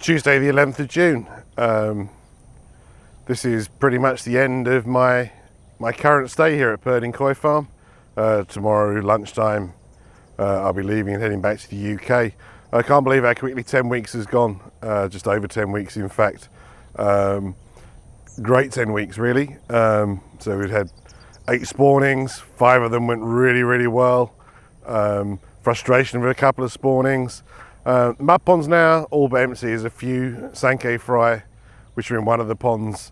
Tuesday the 11th of June. This is pretty much the end of my current stay here at Purdin Koi Farm. Tomorrow lunchtime I'll be leaving and heading back to the UK. I can't believe how quickly 10 weeks has gone, just over 10 weeks in fact. Great 10 weeks really. So we've had 8 spawnings, 5 of them went really well. Frustration with a couple of spawnings. Mud ponds now all but empty. There's a few sankey fry which are in one of the ponds,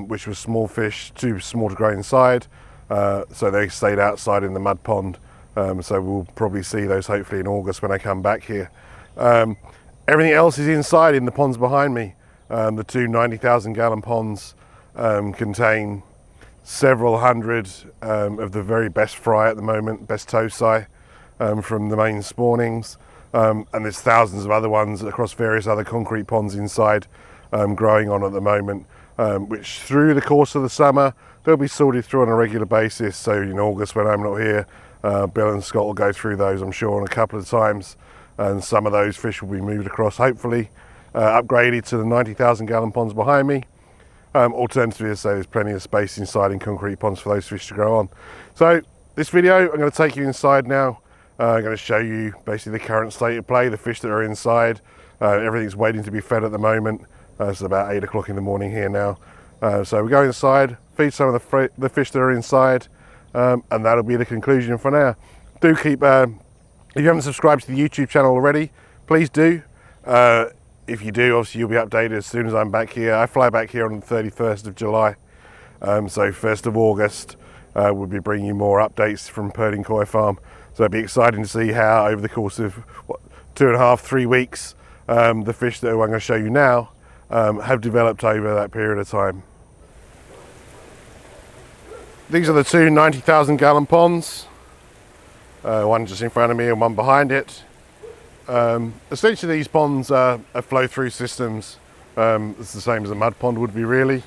which was small fish, too small to grow inside, so they stayed outside in the mud pond. So we'll probably see those hopefully in August when I come back here. Everything else is inside in the ponds behind me. The two 90,000 gallon ponds contain several hundred of the very best fry at the moment, best tosai from the main spawnings. And there's thousands of other ones across various other concrete ponds inside growing on at the moment, which through the course of the summer they'll be sorted through on a regular basis. So in August when I'm not here, Bill and Scott will go through those, I'm sure, on a couple of times, and some of those fish will be moved across, hopefully upgraded to the 90,000 gallon ponds behind me. Alternatively, as I say, there's plenty of space inside in concrete ponds for those fish to grow on. So this video, I'm going to take you inside now. I'm going to show you basically the current state of play, the fish that are inside. Everything's waiting to be fed at the moment. It's about 8 o'clock in the morning here now. So we go inside, feed some of the fish that are inside, and that'll be the conclusion for now. Do keep, if you haven't subscribed to the YouTube channel already, please do. If you do, obviously you'll be updated as soon as I'm back here. I fly back here on the 31st of July. So 1st of August, we'll be bringing you more updates from Purdin Koi Farm. So it'll be exciting to see how over the course of 2.5 to 3 weeks, the fish that I'm going to show you now have developed over that period of time. These are the two 90,000 gallon ponds, one just in front of me and one behind it. Essentially these ponds are flow through systems. It's the same as a mud pond would be really.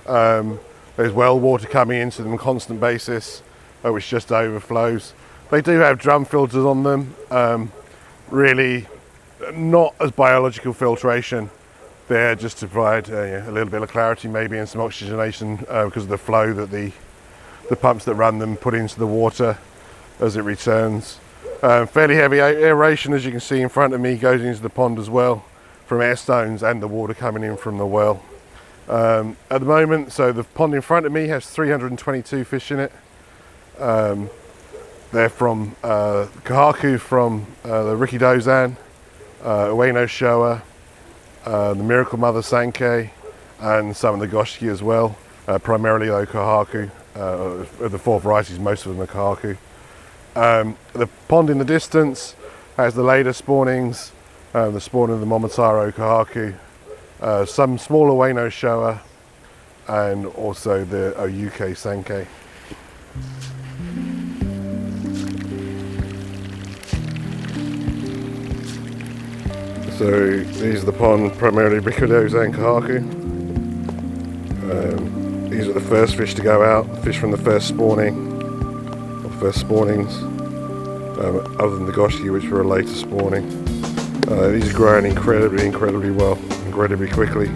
There's well water coming into them on a constant basis, which just overflows. They do have drum filters on them, really not as biological filtration. They're just to provide a little bit of clarity maybe and some oxygenation because of the flow that the pumps that run them put into the water as it returns. Fairly heavy aeration, as you can see in front of me, goes into the pond as well from air stones and the water coming in from the well. At the moment, so the pond in front of me has 322 fish in it. They're from Kahaku from the Rikidozan, Ueno Showa, the Miracle Mother Sankey, and some of the Goshiki as well. Primarily though Kahaku. Of the 4 varieties, most of them are Kahaku. The pond in the distance has the later spawnings, the spawn of the Momotaro Kahaku, some smaller Ueno Showa, and also the UK Sankey. So these are the pond, primarily Rikidozan Kahaku. These are the first fish to go out, fish from the first spawning, or first spawnings, other than the Goshiki, which were a later spawning. These are growing incredibly well, incredibly quickly.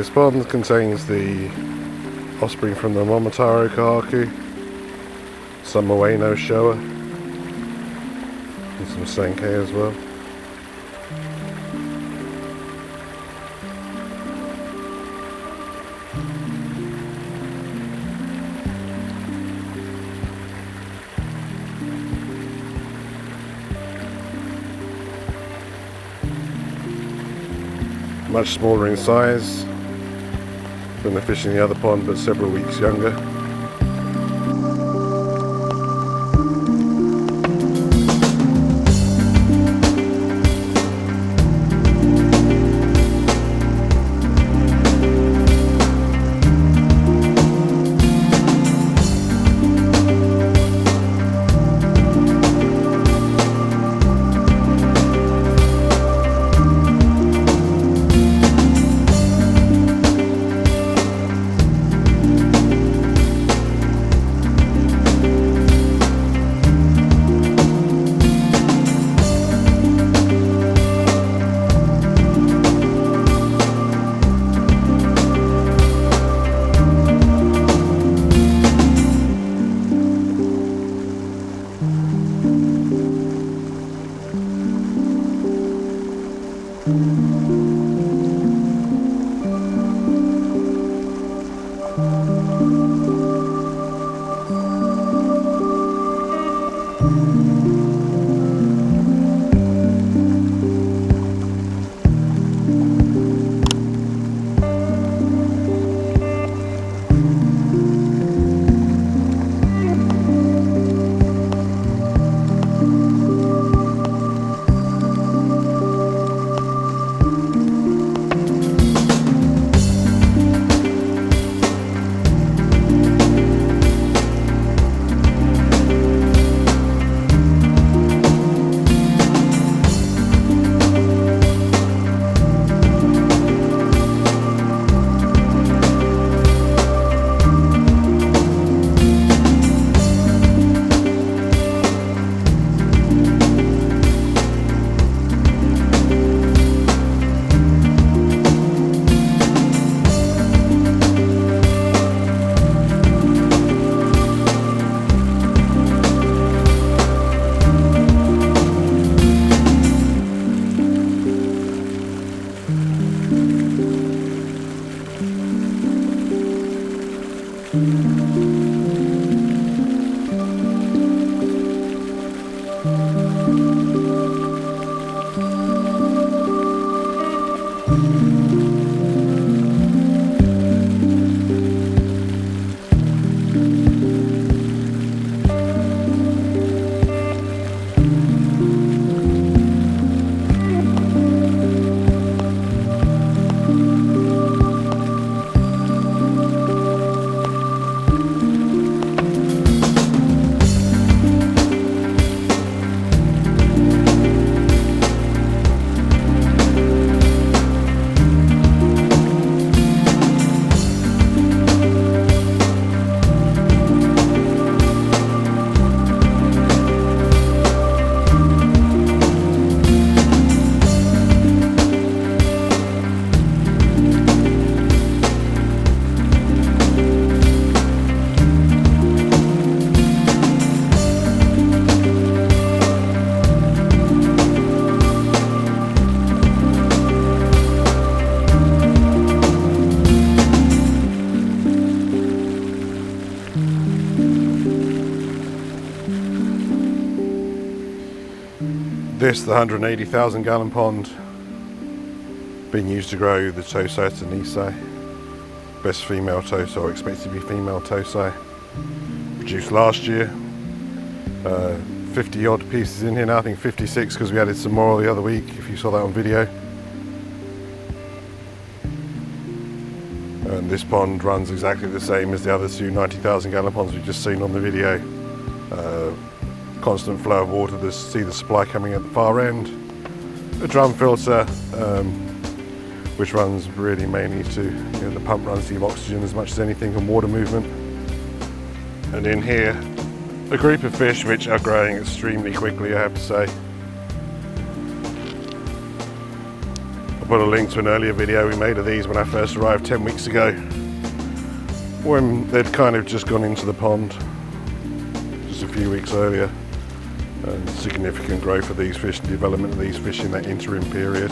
This pond contains the offspring from the Momotaro kahaku, some Moeno showa, and some sankei as well. Much smaller in size than the fish in the other pond, but several weeks younger. This, the 180,000 gallon pond, being used to grow the Tosai to Nisai. Best female Tosai, or expected to be female Tosai. Produced last year. 50 odd pieces in here now, I think 56 because we added some more the other week, if you saw that on video. And this pond runs exactly the same as the other two 90,000 gallon ponds we've just seen on the video. Constant flow of water, to see the supply coming at the far end. A drum filter, which runs really mainly to, the pump runs to oxygen as much as anything, and water movement. And in here, a group of fish which are growing extremely quickly, I have to say. I'll put a link to an earlier video we made of these when I first arrived 10 weeks ago, when they'd kind of just gone into the pond just a few weeks earlier. And significant growth of these fish and development of these fish in that interim period.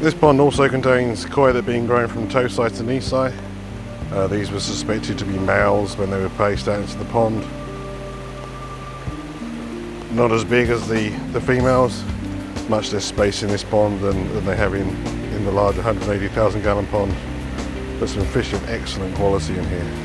This pond also contains koi that have been grown from tosai to nisai. These were suspected to be males when they were placed out into the pond. Not as big as the females, much less space in this pond than they have in the larger 180,000 gallon pond, but some fish of excellent quality in here.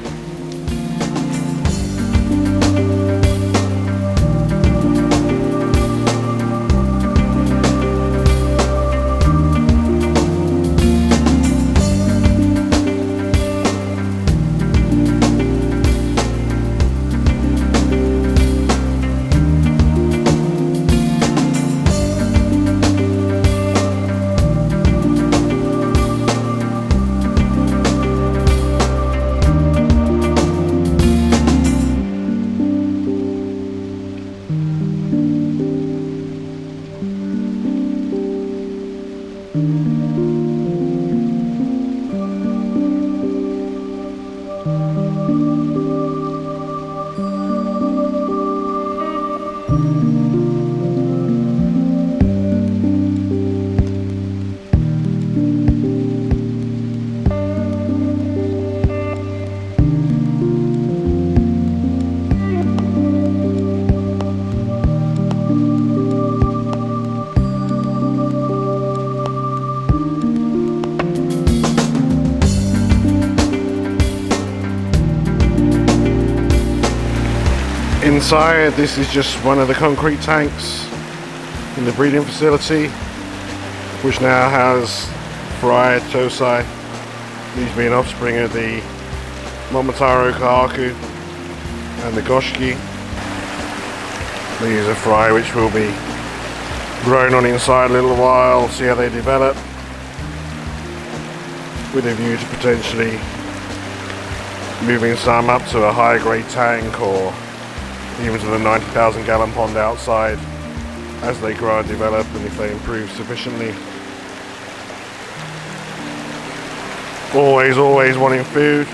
Inside, this is just one of the concrete tanks in the breeding facility, which now has Fry, Tosai, these being offspring of the Momotaro Kahaku and the Goshiki. These are Fry, which will be grown on inside a little while, see how they develop, with a view to potentially moving some up to a higher grade tank or even to the 90,000 gallon pond outside as they grow and develop, and if they improve sufficiently. Always wanting food.